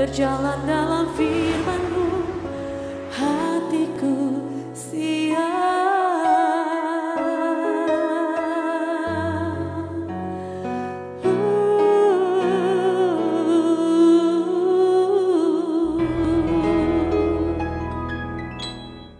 berjalan dalam firman-Mu, hatiku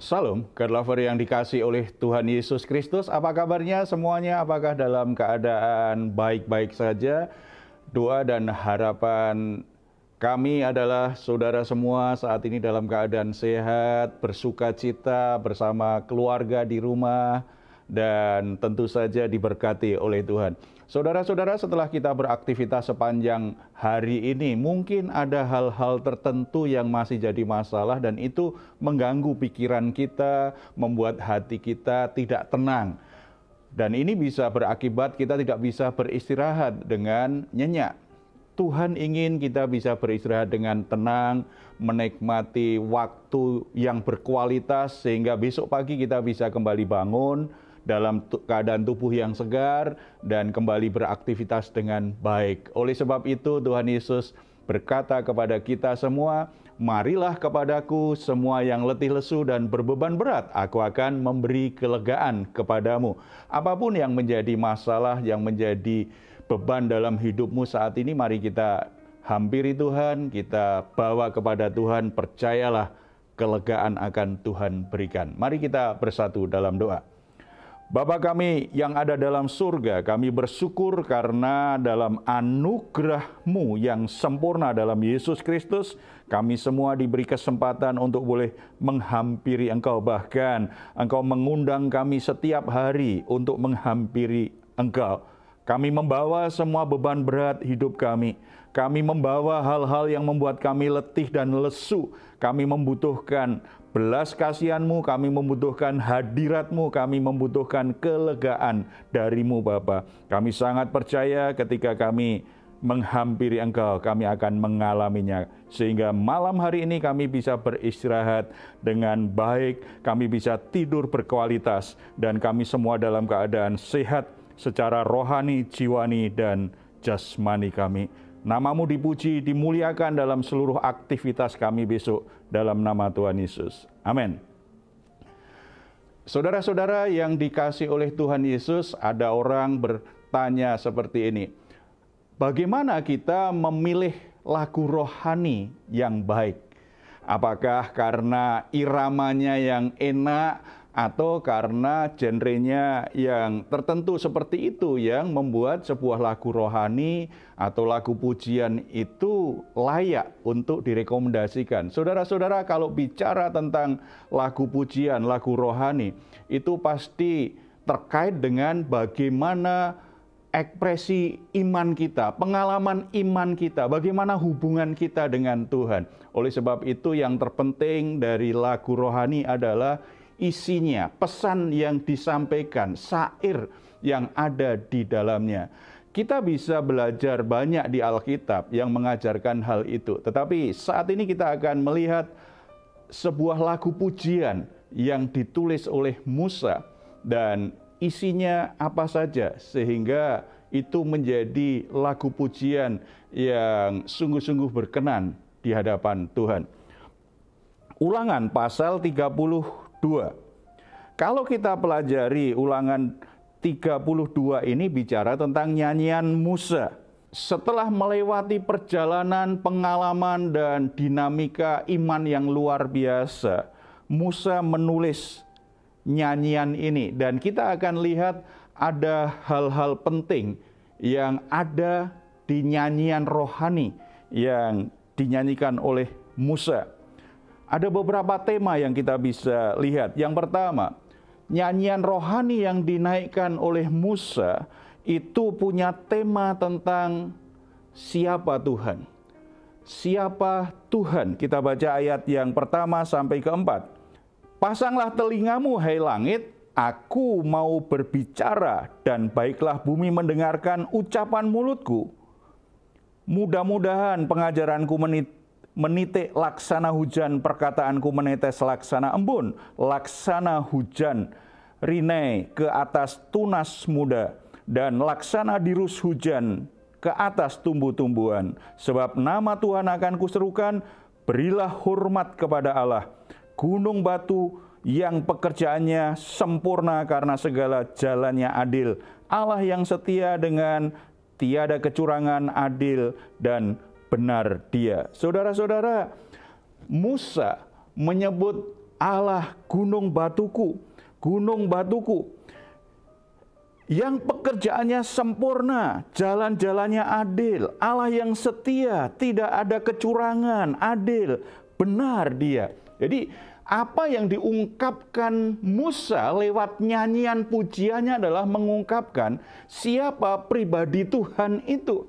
Salam, God Lover yang dikasih oleh Tuhan Yesus Kristus. Apa kabarnya semuanya? Apakah dalam keadaan baik-baik saja? Doa dan harapan kami adalah saudara semua saat ini dalam keadaan sehat, bersuka cita bersama keluarga di rumah, dan tentu saja diberkati oleh Tuhan. Saudara-saudara, setelah kita beraktivitas sepanjang hari ini, mungkin ada hal-hal tertentu yang masih jadi masalah dan itu mengganggu pikiran kita, membuat hati kita tidak tenang. Dan ini bisa berakibat kita tidak bisa beristirahat dengan nyenyak. Tuhan ingin kita bisa beristirahat dengan tenang, menikmati waktu yang berkualitas sehingga besok pagi kita bisa kembali bangun dalam keadaan tubuh yang segar dan kembali beraktivitas dengan baik. Oleh sebab itu Tuhan Yesus berkata kepada kita semua, marilah kepadaku semua yang letih lesu dan berbeban berat, aku akan memberi kelegaan kepadamu. Apapun yang menjadi masalah, yang menjadi beban dalam hidupmu saat ini, mari kita hampiri Tuhan, kita bawa kepada Tuhan, percayalah kelegaan akan Tuhan berikan. Mari kita bersatu dalam doa. Bapa kami yang ada dalam surga, kami bersyukur karena dalam anugerah-Mu yang sempurna dalam Yesus Kristus, kami semua diberi kesempatan untuk boleh menghampiri Engkau. Bahkan Engkau mengundang kami setiap hari untuk menghampiri Engkau. Kami membawa semua beban berat hidup kami. Kami membawa hal-hal yang membuat kami letih dan lesu. Kami membutuhkan belas kasihan-Mu, kami membutuhkan hadirat-Mu, kami membutuhkan kelegaan dari-Mu Bapa. Kami sangat percaya ketika kami menghampiri Engkau, kami akan mengalaminya. Sehingga malam hari ini kami bisa beristirahat dengan baik, kami bisa tidur berkualitas, dan kami semua dalam keadaan sehat secara rohani, jiwani, dan jasmani kami. Nama-Mu dipuji, dimuliakan dalam seluruh aktivitas kami besok dalam nama Tuhan Yesus. Amin. Saudara-saudara yang dikasih oleh Tuhan Yesus, ada orang bertanya seperti ini. Bagaimana kita memilih lagu rohani yang baik? Apakah karena iramanya yang enak, atau karena genrenya yang tertentu seperti itu yang membuat sebuah lagu rohani atau lagu pujian itu layak untuk direkomendasikan. Saudara-saudara, kalau bicara tentang lagu pujian, lagu rohani, itu pasti terkait dengan bagaimana ekspresi iman kita, pengalaman iman kita, bagaimana hubungan kita dengan Tuhan. Oleh sebab itu yang terpenting dari lagu rohani adalah isinya, pesan yang disampaikan, syair yang ada di dalamnya. Kita bisa belajar banyak di Alkitab yang mengajarkan hal itu. Tetapi saat ini kita akan melihat sebuah lagu pujian yang ditulis oleh Musa dan isinya apa saja sehingga itu menjadi lagu pujian yang sungguh-sungguh berkenan di hadapan Tuhan. Ulangan pasal 32. Kalau kita pelajari Ulangan 32 ini bicara tentang nyanyian Musa. Setelah melewati perjalanan, pengalaman, dan dinamika iman yang luar biasa, Musa menulis nyanyian ini. Dan kita akan lihat ada hal-hal penting yang ada di nyanyian rohani yang dinyanyikan oleh Musa. Ada beberapa tema yang kita bisa lihat. Yang pertama, nyanyian rohani yang dinaikkan oleh Musa itu punya tema tentang siapa Tuhan. Siapa Tuhan? Kita baca ayat yang pertama sampai keempat. Pasanglah telingamu, hai langit, aku mau berbicara, dan baiklah bumi mendengarkan ucapan mulutku. Mudah-mudahan pengajaranku menitik laksana hujan, perkataanku menetes laksana embun, laksana hujan rinai ke atas tunas muda, dan laksana dirus hujan ke atas tumbuh-tumbuhan. Sebab nama Tuhan akan kuserukan, berilah hormat kepada Allah. Gunung batu yang pekerjaannya sempurna karena segala jalannya adil. Allah yang setia dengan tiada kecurangan, adil dan benar Dia. Saudara-saudara, Musa menyebut Allah gunung batuku, gunung batuku, yang pekerjaannya sempurna, jalan-jalannya adil, Allah yang setia, tidak ada kecurangan, adil, benar Dia. Jadi apa yang diungkapkan Musa lewat nyanyian pujiannya adalah mengungkapkan siapa pribadi Tuhan itu.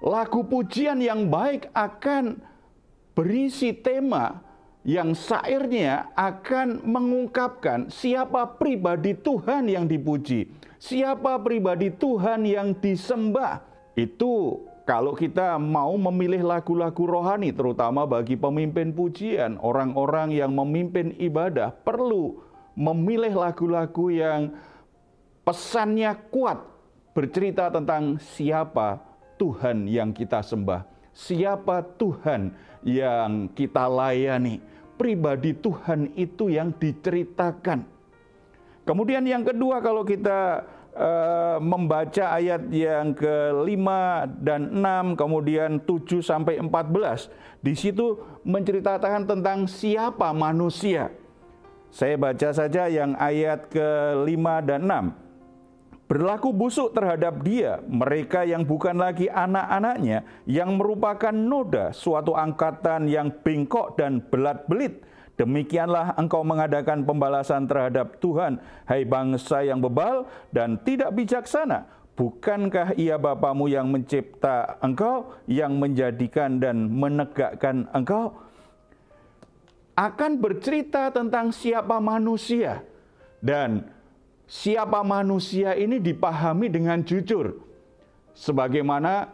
Lagu pujian yang baik akan berisi tema yang syairnya akan mengungkapkan siapa pribadi Tuhan yang dipuji, siapa pribadi Tuhan yang disembah. Itu kalau kita mau memilih lagu-lagu rohani, terutama bagi pemimpin pujian, orang-orang yang memimpin ibadah perlu memilih lagu-lagu yang pesannya kuat, bercerita tentang siapa Tuhan yang kita sembah, siapa Tuhan yang kita layani, pribadi Tuhan itu yang diceritakan. Kemudian yang kedua, kalau kita membaca ayat yang ke-5 dan 6, kemudian 7 sampai 14. Di situ menceritakan tentang siapa manusia. Saya baca saja yang ayat ke-5 dan 6. Berlaku busuk terhadap dia, mereka yang bukan lagi anak-anaknya, yang merupakan noda, suatu angkatan yang bengkok dan belat-belit. Demikianlah engkau mengadakan pembalasan terhadap Tuhan, hai bangsa yang bebal dan tidak bijaksana. Bukankah Ia Bapamu yang mencipta engkau, yang menjadikan dan menegakkan engkau? Akan bercerita tentang siapa manusia. Dan siapa manusia ini dipahami dengan jujur. Sebagaimana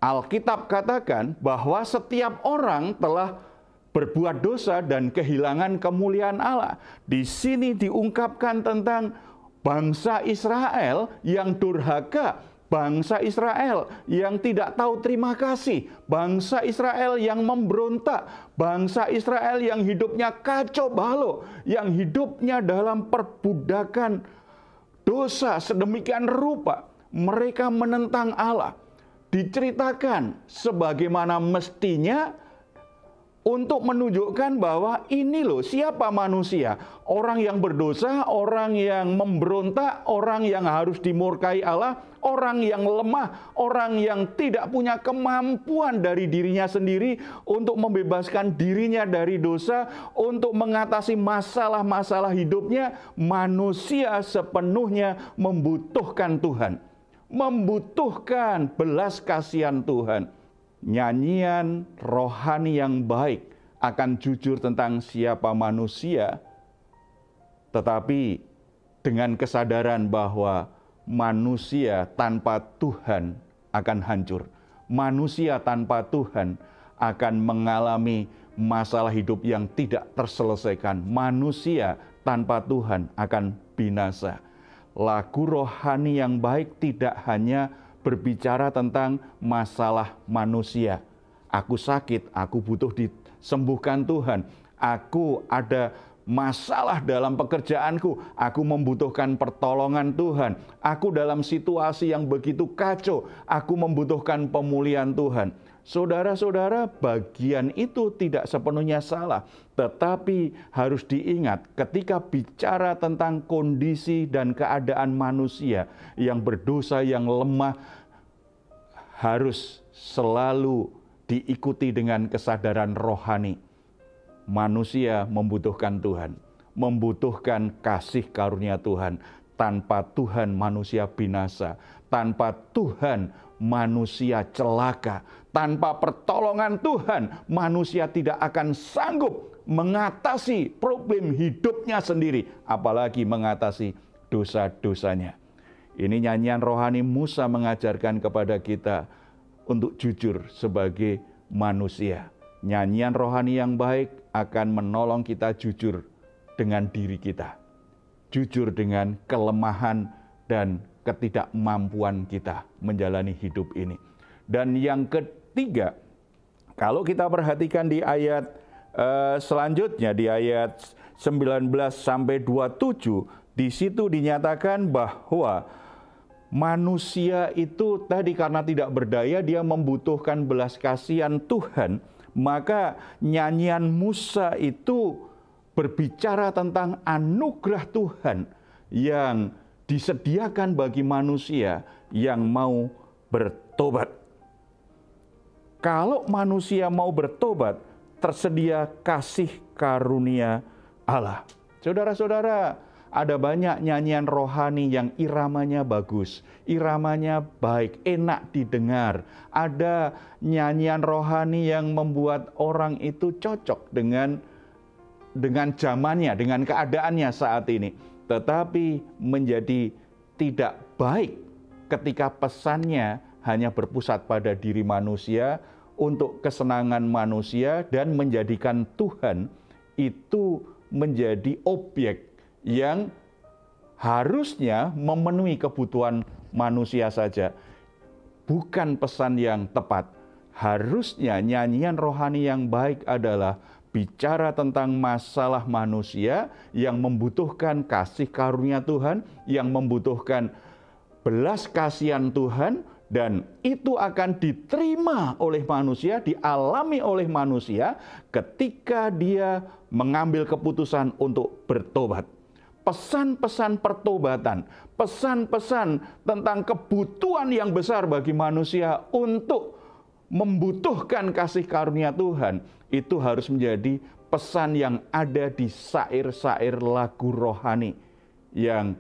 Alkitab katakan bahwa setiap orang telah berbuat dosa dan kehilangan kemuliaan Allah. Di sini diungkapkan tentang bangsa Israel yang durhaka, bangsa Israel yang tidak tahu terima kasih, bangsa Israel yang memberontak, bangsa Israel yang hidupnya kacau balau, yang hidupnya dalam perbudakan dosa sedemikian rupa. Mereka menentang Allah. Diceritakan sebagaimana mestinya, untuk menunjukkan bahwa ini loh siapa manusia. Orang yang berdosa, orang yang memberontak, orang yang harus dimurkai Allah, orang yang lemah, orang yang tidak punya kemampuan dari dirinya sendiri untuk membebaskan dirinya dari dosa, untuk mengatasi masalah-masalah hidupnya. Manusia sepenuhnya membutuhkan Tuhan, membutuhkan belas kasihan Tuhan. Nyanyian rohani yang baik akan jujur tentang siapa manusia, tetapi dengan kesadaran bahwa manusia tanpa Tuhan akan hancur. Manusia tanpa Tuhan akan mengalami masalah hidup yang tidak terselesaikan. Manusia tanpa Tuhan akan binasa. Lagu rohani yang baik tidak hanya berbicara tentang masalah manusia. Aku sakit, aku butuh disembuhkan Tuhan. Aku ada masalah dalam pekerjaanku, aku membutuhkan pertolongan Tuhan. Aku dalam situasi yang begitu kacau, aku membutuhkan pemulihan Tuhan. Saudara-saudara, bagian itu tidak sepenuhnya salah, tetapi harus diingat ketika bicara tentang kondisi dan keadaan manusia yang berdosa, yang lemah, harus selalu diikuti dengan kesadaran rohani. Manusia membutuhkan Tuhan, membutuhkan kasih karunia Tuhan. Tanpa Tuhan manusia binasa, tanpa Tuhan manusia celaka, tanpa pertolongan Tuhan manusia tidak akan sanggup mengatasi problem hidupnya sendiri, apalagi mengatasi dosa-dosanya. Ini nyanyian rohani Musa mengajarkan kepada kita untuk jujur sebagai manusia. Nyanyian rohani yang baik akan menolong kita jujur dengan diri kita, jujur dengan kelemahan dan ketidakmampuan kita menjalani hidup ini. Dan yang ketiga, kalau kita perhatikan di ayat selanjutnya, di ayat 19 sampai 27, di situ dinyatakan bahwa manusia itu tadi karena tidak berdaya, dia membutuhkan belas kasihan Tuhan. Maka nyanyian Musa itu berbicara tentang anugerah Tuhan yang disediakan bagi manusia yang mau bertobat. Kalau manusia mau bertobat, tersedia kasih karunia Allah. Saudara-saudara, ada banyak nyanyian rohani yang iramanya bagus, iramanya baik, enak didengar. Ada nyanyian rohani yang membuat orang itu cocok dengan zamannya, dengan keadaannya saat ini. Tetapi menjadi tidak baik ketika pesannya hanya berpusat pada diri manusia, untuk kesenangan manusia, dan menjadikan Tuhan itu menjadi objek yang harusnya memenuhi kebutuhan manusia saja. Bukan pesan yang tepat. Harusnya nyanyian rohani yang baik adalah bicara tentang masalah manusia yang membutuhkan kasih karunia Tuhan, yang membutuhkan belas kasihan Tuhan, dan itu akan diterima oleh manusia, dialami oleh manusia ketika dia mengambil keputusan untuk bertobat. Pesan-pesan pertobatan, pesan-pesan tentang kebutuhan yang besar bagi manusia untuk membutuhkan kasih karunia Tuhan, itu harus menjadi pesan yang ada di syair-syair lagu rohani yang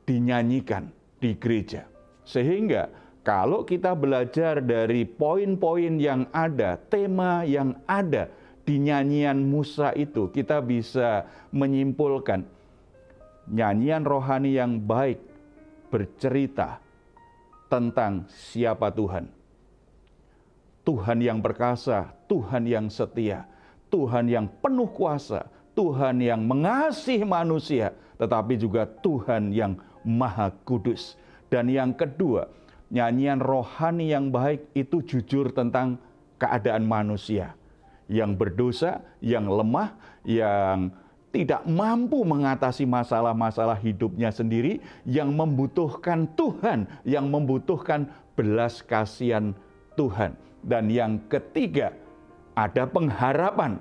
dinyanyikan di gereja. Sehingga kalau kita belajar dari poin-poin yang ada, tema yang ada di nyanyian Musa itu, kita bisa menyimpulkan nyanyian rohani yang baik bercerita tentang siapa Tuhan. Tuhan yang perkasa, Tuhan yang setia, Tuhan yang penuh kuasa, Tuhan yang mengasihi manusia, tetapi juga Tuhan yang maha kudus. Dan yang kedua, nyanyian rohani yang baik itu jujur tentang keadaan manusia yang berdosa, yang lemah, yang tidak mampu mengatasi masalah-masalah hidupnya sendiri, yang membutuhkan Tuhan, yang membutuhkan belas kasihan Tuhan. Dan yang ketiga, ada pengharapan.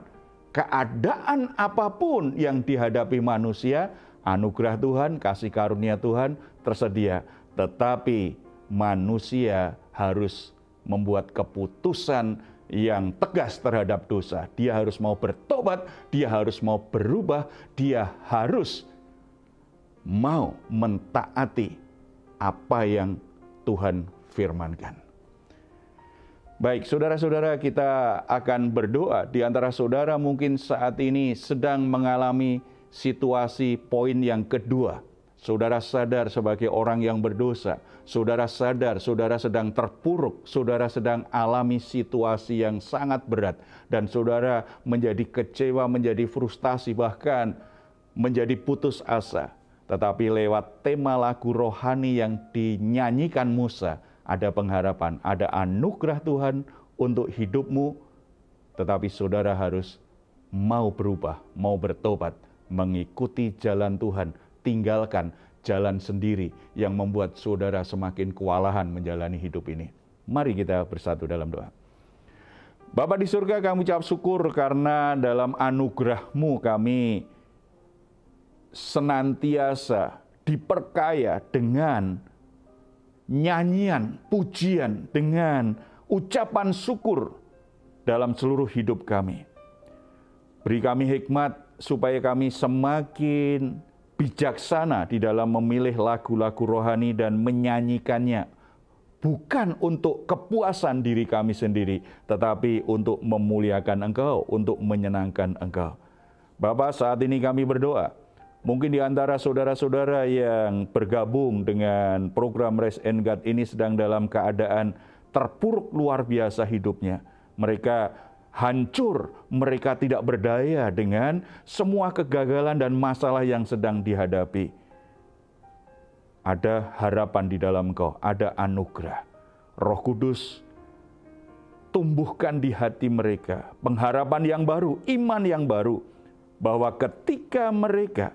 Keadaan apapun yang dihadapi manusia, anugerah Tuhan, kasih karunia Tuhan tersedia. Tetapi manusia harus membuat keputusan yang tegas terhadap dosa. Dia harus mau bertobat, dia harus mau berubah, dia harus mau mentaati apa yang Tuhan firmankan. Baik, saudara-saudara, kita akan berdoa. Di antara saudara mungkin saat ini sedang mengalami situasi poin yang kedua. Saudara sadar sebagai orang yang berdosa. Saudara sadar, saudara sedang terpuruk. Saudara sedang alami situasi yang sangat berat. Dan saudara menjadi kecewa, menjadi frustasi, bahkan menjadi putus asa. Tetapi lewat tema lagu rohani yang dinyanyikan Musa, ada pengharapan, ada anugerah Tuhan untuk hidupmu. Tetapi saudara harus mau berubah, mau bertobat, mengikuti jalan Tuhan, tinggalkan jalan sendiri yang membuat saudara semakin kewalahan menjalani hidup ini. Mari kita bersatu dalam doa. Bapa di surga, kami ucap syukur karena dalam anugerah-Mu kami senantiasa diperkaya dengan nyanyian, pujian, dengan ucapan syukur dalam seluruh hidup kami. Beri kami hikmat supaya kami semakin bijaksana di dalam memilih lagu-lagu rohani dan menyanyikannya. Bukan untuk kepuasan diri kami sendiri, tetapi untuk memuliakan Engkau, untuk menyenangkan Engkau. Bapa, saat ini kami berdoa. Mungkin di antara saudara-saudara yang bergabung dengan program Raise and Guide ini sedang dalam keadaan terpuruk luar biasa hidupnya. Mereka hancur, mereka tidak berdaya dengan semua kegagalan dan masalah yang sedang dihadapi. ada harapan di dalam engkau, ada anugerah. Roh Kudus tumbuhkan di hati mereka pengharapan yang baru, iman yang baru, bahwa ketika mereka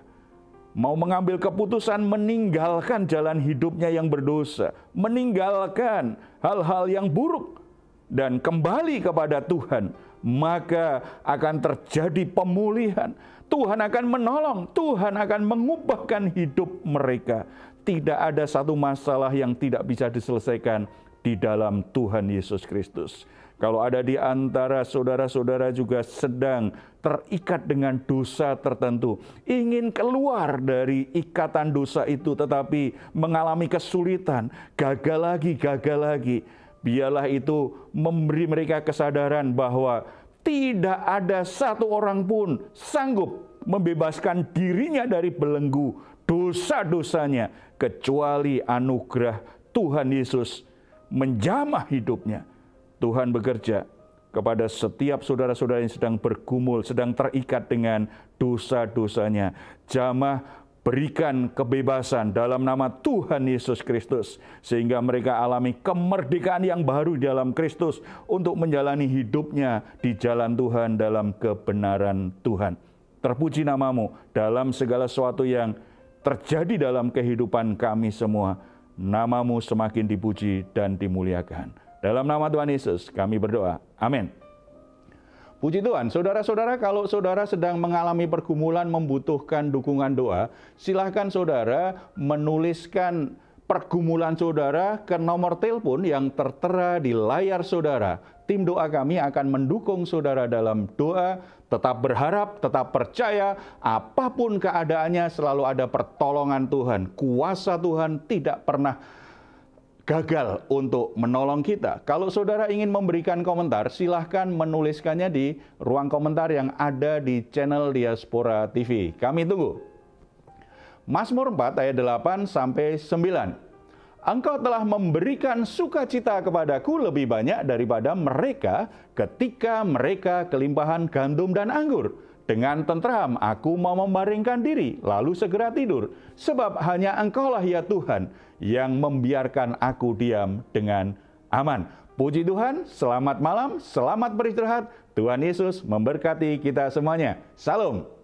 mau mengambil keputusan meninggalkan jalan hidupnya yang berdosa, meninggalkan hal-hal yang buruk, dan kembali kepada Tuhan, maka akan terjadi pemulihan. Tuhan akan menolong, Tuhan akan mengubahkan hidup mereka. Tidak ada satu masalah yang tidak bisa diselesaikan di dalam Tuhan Yesus Kristus. Kalau ada di antara saudara-saudara juga sedang terikat dengan dosa tertentu, ingin keluar dari ikatan dosa itu tetapi mengalami kesulitan, gagal lagi, biarlah itu memberi mereka kesadaran bahwa tidak ada satu orang pun sanggup membebaskan dirinya dari belenggu dosa-dosanya kecuali anugerah Tuhan Yesus menjamah hidupnya. Tuhan bekerja kepada setiap saudara-saudara yang sedang bergumul, sedang terikat dengan dosa-dosanya. Jamah, berikan kebebasan dalam nama Tuhan Yesus Kristus, sehingga mereka alami kemerdekaan yang baru di dalam Kristus untuk menjalani hidupnya di jalan Tuhan dalam kebenaran Tuhan. Terpuji namamu dalam segala sesuatu yang terjadi dalam kehidupan kami semua. Namamu semakin dipuji dan dimuliakan. Dalam nama Tuhan Yesus kami berdoa. Amin. Puji Tuhan, saudara-saudara, kalau saudara sedang mengalami pergumulan membutuhkan dukungan doa, silahkan saudara menuliskan pergumulan saudara ke nomor telepon yang tertera di layar saudara. Tim doa kami akan mendukung saudara dalam doa. Tetap berharap, tetap percaya, apapun keadaannya selalu ada pertolongan Tuhan. Kuasa Tuhan tidak pernah gagal untuk menolong kita. Kalau saudara ingin memberikan komentar, silahkan menuliskannya di ruang komentar yang ada di channel Diaspora TV. Kami tunggu. Mazmur 4 ayat 8-9. Engkau telah memberikan sukacita kepadaku lebih banyak daripada mereka ketika mereka kelimpahan gandum dan anggur. Dengan tentram aku mau membaringkan diri, lalu segera tidur. Sebab hanya Engkaulah ya Tuhan yang membiarkan aku diam dengan aman. Puji Tuhan, selamat malam, selamat beristirahat. Tuhan Yesus memberkati kita semuanya. Salam.